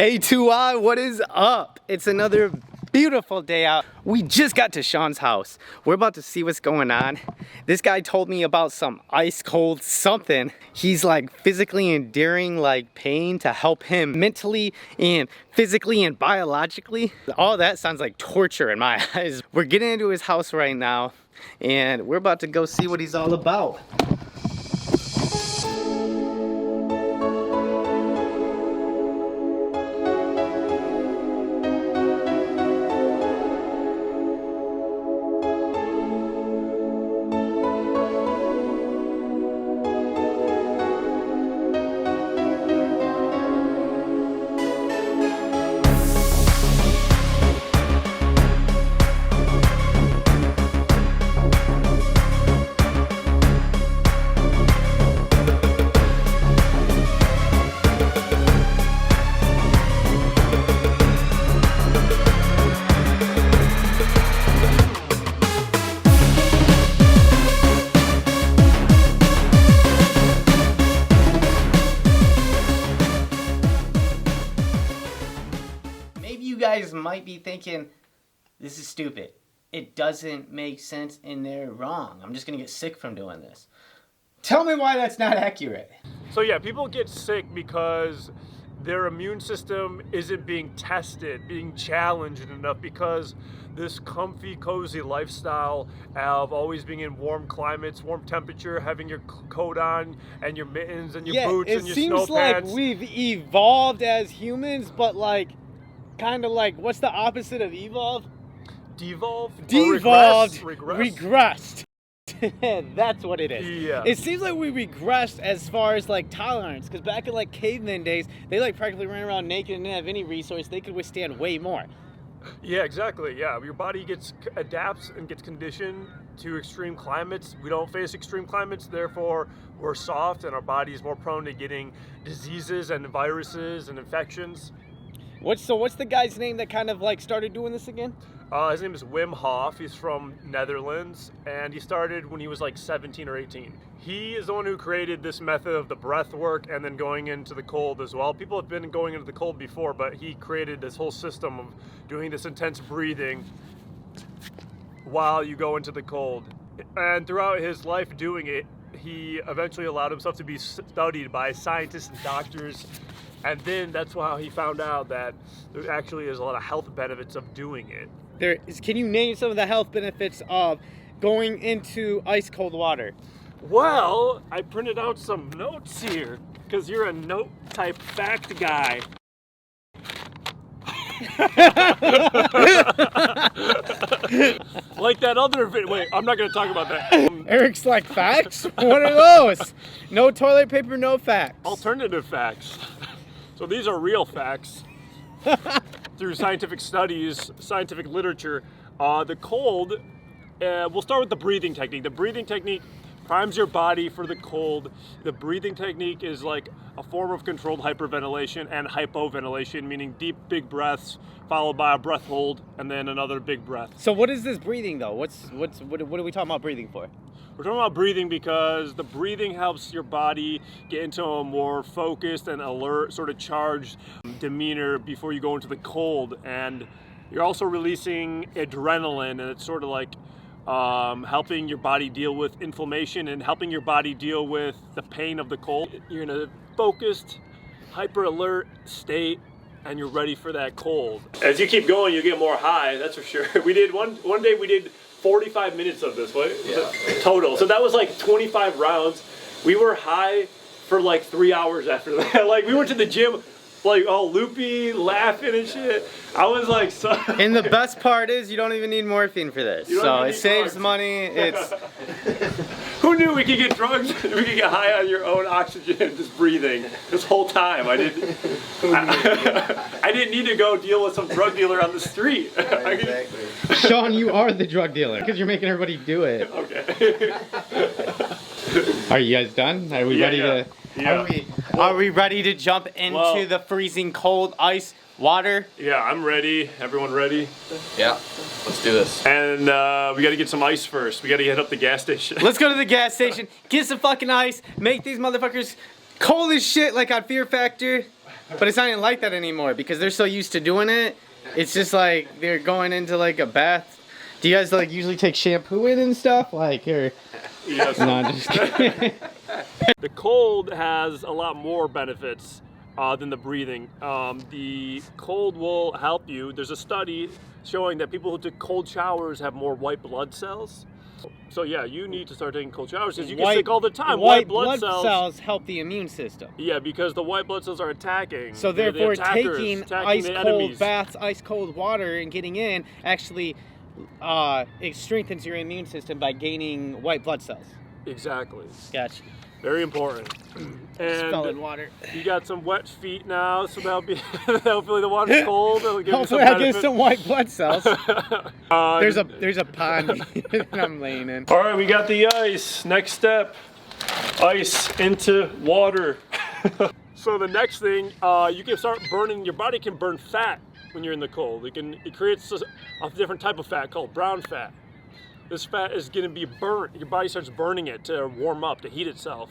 A2I, what is up? It's another beautiful day out. We just got to Sean's house. We're about to see what's going on. This guy told me about some ice cold something. He's like physically enduring like pain to help him mentally and physically and biologically. All that sounds like torture in my eyes. We're getting into his house right now and we're about to go see what he's all about. You guys might be thinking, this is stupid. It doesn't make sense and they're wrong. I'm just gonna get sick from doing this. Tell me why that's not accurate. So yeah, people get sick because their immune system isn't being tested, being challenged enough, because this comfy, cozy lifestyle of always being in warm climates, warm temperature, having your coat on and your mittens and your boots and your snow pants. It seems like we've evolved as humans, but like, kind of like, what's the opposite of evolve? Devolve? Devolved, regressed. That's what it is. Yeah. It seems like we regressed as far as like tolerance, because back in like caveman days, they like practically ran around naked and didn't have any resource. They could withstand way more. Yeah, exactly. Yeah, your body adapts and gets conditioned to extreme climates. We don't face extreme climates, therefore we're soft and our body is more prone to getting diseases and viruses and infections. What's the guy's name that kind of like started doing this again? His name is Wim Hof. He's from Netherlands, and he started when he was like 17 or 18. He is the one who created this method of the breath work and then going into the cold as well. People have been going into the cold before, but he created this whole system of doing this intense breathing while you go into the cold. And throughout his life doing it, he eventually allowed himself to be studied by scientists and doctors. And then that's how he found out that there actually is a lot of health benefits of doing it. Can you name some of the health benefits of going into ice cold water? Well, I printed out some notes here, because you're a note type fact guy. Like that other video. Wait, I'm not going to talk about that. Eric's like, facts? What are those? No toilet paper, no facts. Alternative facts. So these are real facts. Through scientific studies, scientific literature, the cold, we'll start with the breathing technique. The breathing technique primes your body for the cold. The breathing technique is like a form of controlled hyperventilation and hypoventilation, meaning deep, big breaths, followed by a breath hold, and then another big breath. So what is this breathing though? What are we talking about breathing for? We're talking about breathing because the breathing helps your body get into a more focused and alert, sort of charged demeanor before you go into the cold. And you're also releasing adrenaline, and it's sort of like helping your body deal with inflammation and helping your body deal with the pain of the cold. You're in a focused, hyper alert state, and you're ready for that cold. As you keep going, you get more high, that's for sure. We did one day we did 45 minutes of this, total. So that was like 25 rounds. We were high for like 3 hours after that. Like we went to the gym, like all loopy, laughing and shit. I was like, so. And the best part is you don't even need morphine for this. So it saves money. It's. Who knew we could get drugs? We could get high on your own oxygen just breathing this whole time. I didn't need to go deal with some drug dealer on the street. Exactly. Sean, you are the drug dealer because you're making everybody do it. Okay. Are you guys done? Are we ready to? Yeah. Are we ready to jump into the freezing cold ice water? Yeah, I'm ready. Everyone ready? Yeah, let's do this. And we got to get some ice first. We got to hit up the gas station. Let's go to the gas station, get some fucking ice, make these motherfuckers cold as shit like on Fear Factor. But it's not even like that anymore because they're so used to doing it. It's just like they're going into like a bath. Do you guys like usually take shampoo in and stuff? Like, or Yes. no, I'm just kidding. The cold has a lot more benefits than the breathing. The cold will help you. There's a study showing that people who took cold showers have more white blood cells. So yeah, you need to start taking cold showers because you get sick all the time. White blood cells help the immune system. Yeah, because the white blood cells are attacking. So They're the therefore, attackers, taking attacking ice the cold enemies. baths, ice cold water, and getting in actually it strengthens your immune system by gaining white blood cells. Exactly. Gotcha. Very important. Spell in And water. you got some wet feet now, so hopefully the water's cold. It'll give you some Hopefully, I get benefit. some white blood cells. There's a pond that I'm laying in. All right, we got the ice. Next step, ice into water. So the next thing, you can start burning. Your body can burn fat when you're in the cold. It creates a different type of fat called brown fat. This fat is going to be burnt. Your body starts burning it to warm up, to heat itself.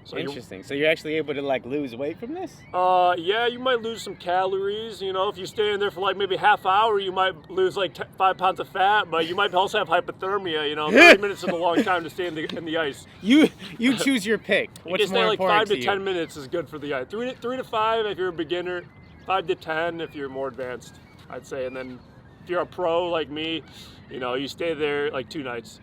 So Interesting. So you're actually able to like lose weight from this? Yeah, you might lose some calories. You know, if you stay in there for like maybe half hour, you might lose like 5 pounds of fat, but you might also have hypothermia. You know, 30 minutes is a long time to stay in the ice. You choose your pick. You What's can stay more like important 5 to you? 10 minutes is good for the ice. 3 to 5 if you're a beginner, 5 to 10 if you're more advanced, I'd say. And then if you're a pro like me, you know, you stay there like 2 nights.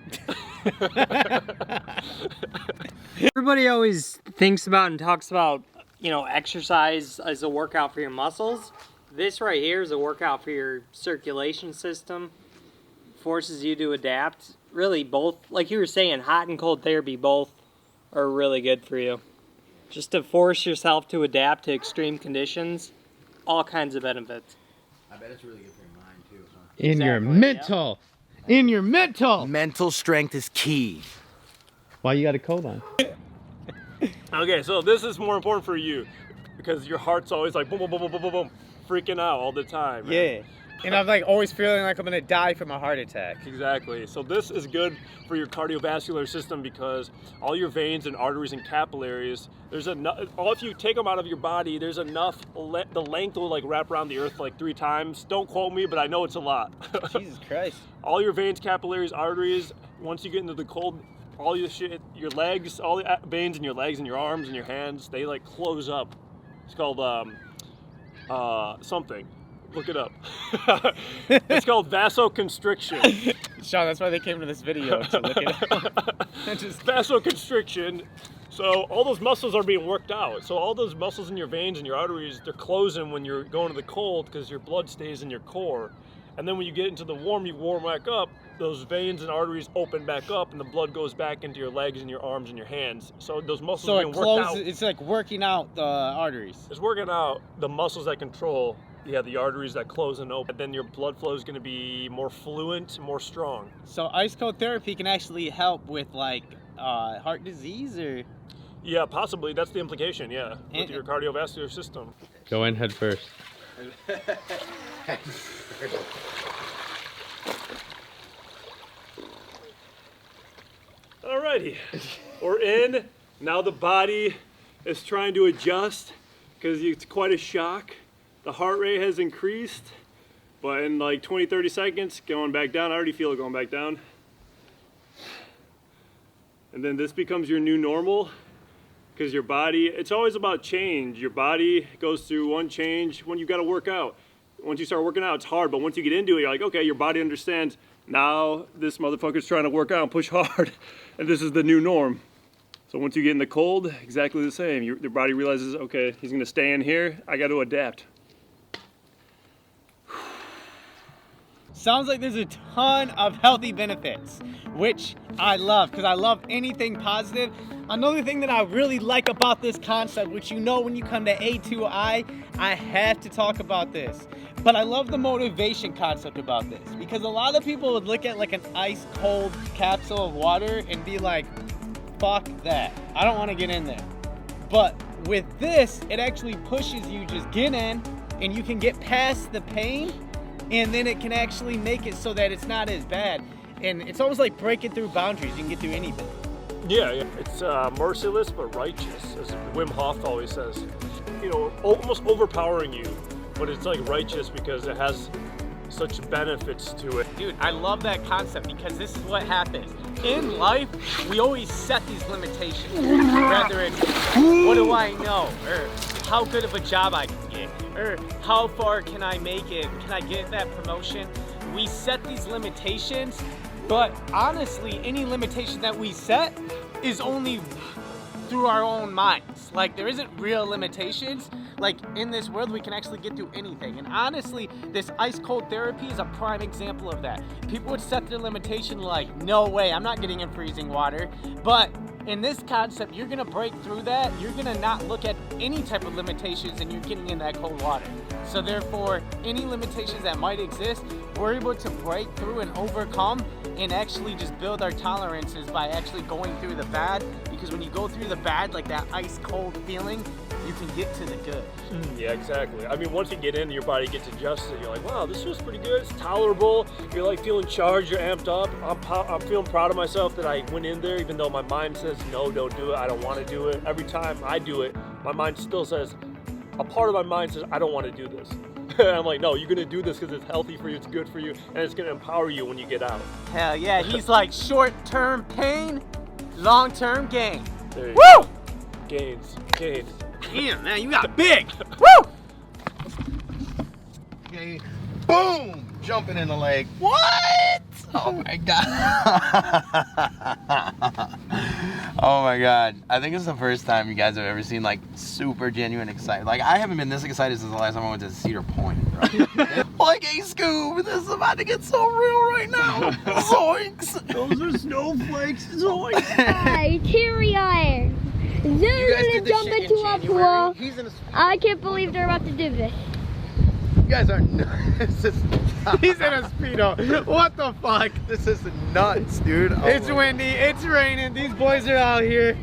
Everybody always thinks about and talks about, you know, exercise as a workout for your muscles. This right here is a workout for your circulation system. Forces you to adapt. Really, both, like you were saying, hot and cold therapy, both are really good for you. Just to force yourself to adapt to extreme conditions, all kinds of benefits. I bet it's really good for your mind too, huh? In your Exactly, mental. In your mental. Mental strength is key. Why you got a coat on? Okay, so this is more important for you because your heart's always like boom, boom, boom, boom, boom, boom, boom, freaking out all the time. Man. Yeah. And I'm like always feeling like I'm gonna die from a heart attack. Exactly. So this is good for your cardiovascular system because all your veins and arteries and capillaries, there's enough. If you take them out of your body, there's enough. The length will like wrap around the earth like 3 times. Don't quote me, but I know it's a lot. Jesus Christ. All your veins, capillaries, arteries. Once you get into the cold, all your shit, your legs, all the veins in your legs and your arms and your hands, they like close up. It's called something. Look it up. It's called vasoconstriction. Sean, that's why they came to this video to look it up. Just Vasoconstriction. So all those muscles are being worked out. So all those muscles in your veins and your arteries, they're closing when you're going to the cold because your blood stays in your core. And then when you get into the warm, you warm back up, those veins and arteries open back up and the blood goes back into your legs and your arms and your hands. So those muscles so are it being worked out. closes. It's like working out the arteries. It's working out the muscles that control, the arteries that close and open. Then your blood flow is going to be more fluent, more strong. So ice cold therapy can actually help with like heart disease or. Yeah, possibly. That's the implication, yeah, with And- your cardiovascular system. Go in head first. Alrighty, we're in. Now the body is trying to adjust because it's quite a shock. The heart rate has increased, but in like 20-30 seconds, going back down. I already feel it going back down. And then this becomes your new normal because your body, it's always about change. Your body goes through one change when you got to work out. Once you start working out, it's hard, but once you get into it, you're like, okay, your body understands, now this motherfucker's trying to work out and push hard, and this is the new norm. So once you get in the cold, exactly the same. Your body realizes, okay, he's gonna stay in here, I got to adapt. Sounds like there's a ton of healthy benefits, which I love because I love anything positive. Another thing that I really like about this concept, which you know when you come to A2I, I have to talk about this. But I love the motivation concept about this because a lot of people would look at like an ice cold capsule of water and be like, fuck that. I don't want to get in there. But with this, it actually pushes you just get in and you can get past the pain and then it can actually make it so that it's not as bad. And it's almost like breaking through boundaries. You can get through anything. Yeah. It's merciless but righteous, as Wim Hof always says. almost overpowering you, but it's like righteous because it has such benefits to it. Dude, I love that concept because this is what happens. In life, we always set these limitations. Whether it's, what do I know? Or how good of a job I can get? Or how far can I make it? Can I get that promotion? We set these limitations, but honestly, any limitation that we set is only through our own minds. Like, there isn't real limitations. Like, in this world, we can actually get through anything. And honestly, this ice cold therapy is a prime example of that. People would set their limitation like, no way, I'm not getting in freezing water. But in this concept, you're gonna break through that. You're gonna not look at any type of limitations and you're getting in that cold water. So therefore, any limitations that might exist, we're able to break through and overcome and actually just build our tolerances by actually going through the bad. Because when you go through the bad, like that ice cold feeling, you can get to the good. Yeah, exactly. I mean, once you get in, your body gets adjusted. You're like, wow, this feels pretty good. It's tolerable. You're like feeling charged. You're amped up. I'm feeling proud of myself that I went in there, even though my mind says, no, don't do it. I don't want to do it. Every time I do it, my mind still says, a part of my mind says, I don't want to do this. I'm like, no, you're going to do this because it's healthy for you. It's good for you. And it's going to empower you when you get out. Hell yeah, he's like short-term pain, long-term gain. There you Woo! go. Gains. Damn, man, you got big. Woo! Okay. Boom! Jumping in the lake. What? Oh my god. Oh my god. I think it's the first time you guys have ever seen like super genuine excitement. Like, I haven't been this excited since the last time I went to Cedar Point. Right? Like, hey Scoob, this is about to get so real right now. Zoinks! Those are snowflakes. Zoinks! Hi, Tyrion. They're gonna jump into a pool. He's in a... I can't believe they're about to do this. You guys are nuts. He's in a Speedo. What the fuck? This is nuts, dude. Oh It's my windy, it's raining, these boys are out here.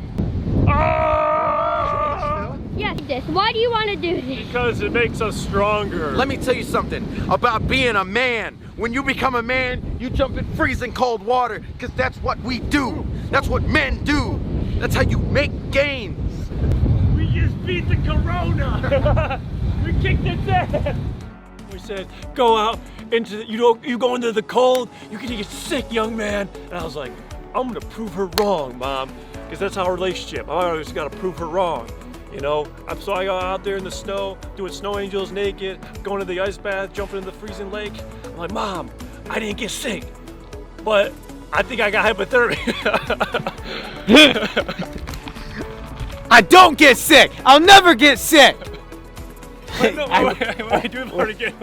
Yes, this. Why do you want to do this? Because it makes us stronger. Let me tell you something about being a man. When you become a man, you jump in freezing cold water, because that's what we do. That's what men do. That's how you make gains. We just beat the corona. We kicked its ass. We said, go out into you go into the cold, you can get sick, young man. And I was like, I'm gonna prove her wrong, Mom, because that's our relationship. I always gotta prove her wrong. You know, so I got out there in the snow, doing snow angels naked, going to the ice bath, jumping in the freezing lake. I'm like, Mom, I didn't get sick, but I think I got hypothermia. I don't get sick. I'll never get sick. No, wait, do it again.